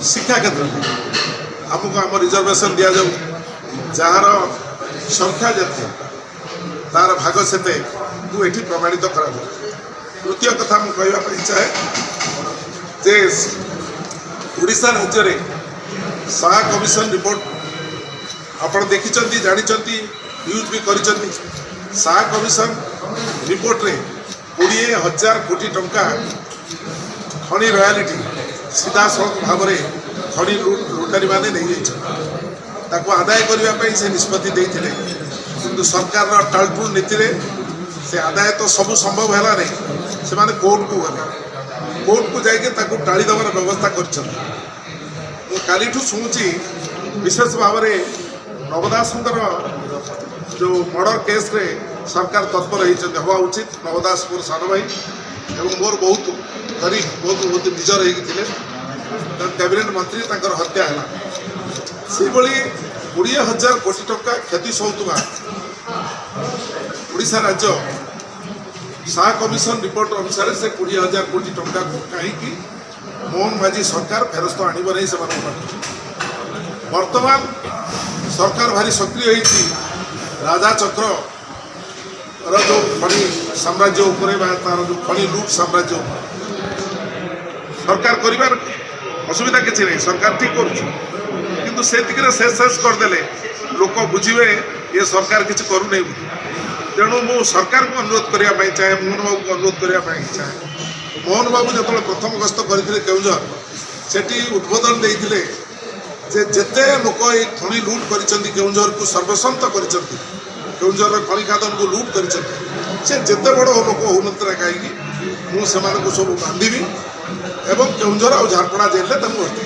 शिक्षा क्षेत्र में आमको आम रिजर्वेशन दि जाऊ जार संख्या जिते तार भाग सेते तू ये प्रमाणित करा। तृतीय कथा मुझे कहवाई चाहे जे उड़ीसा राज्य में शाह कमिशन रिपोर्ट आप देखी जानी यूज भी कर शाह कमिशन रिपोर्ट रे 20,000 कोटी टंका खनि रॉयल्टी सीधा सड़क भाव में खनि लुटारी मैंने नहीं आदाय करने से निष्पत्ति देते किंतु सरकार टालटुल नीति रे से आदाय तो सब संभव है नहीं से माने कोर्ट को गले कोर्ट को जाके टाड़ी देवार व्यवस्था कर शुणुची विशेष भाव में नवदासंकर जो मर्डर केस रे सरकार तत्पर हवा उचित। नवदासपुर सान भाई एवं मोर बहुत गरीब बहुत निजर होते कैबिनेट मंत्री तंकर हत्या है से 20,000 कोटी टंका क्षति सहूबा उड़ीसा राज्य शाह कमिशन रिपोर्ट अनुसार से 20,000 कोटी टंका कहीं मोहन माझी सरकार फेरस्त आणव नहीं से वर्तमान सरकार भारी सक्रिय होती राजा चक्र जो खनि साम्राज्य तार जो खनि लुट साम्राज्य सरकार कर असुविधा किसी नहीं सरकार ठीक कर शेष करदे लोक बुझे ये सरकार किसी करूना तेणु मु सरकार को अनुरोध करने चाहे मोहन बाबू को अनुरोध करने चाहे मोहन बाबू जो प्रथम गस्त करते केउंझर सेठी उद्बोधन देते जेते लोक ये खनि लुट कर को सर्वसंत कर केउंझर खनि खादन को लुट कर जेते बड़ लोक हो ना कहीं मुझे सब बांधि एवं केउंझर और झारपड़ा जेल में भर्ती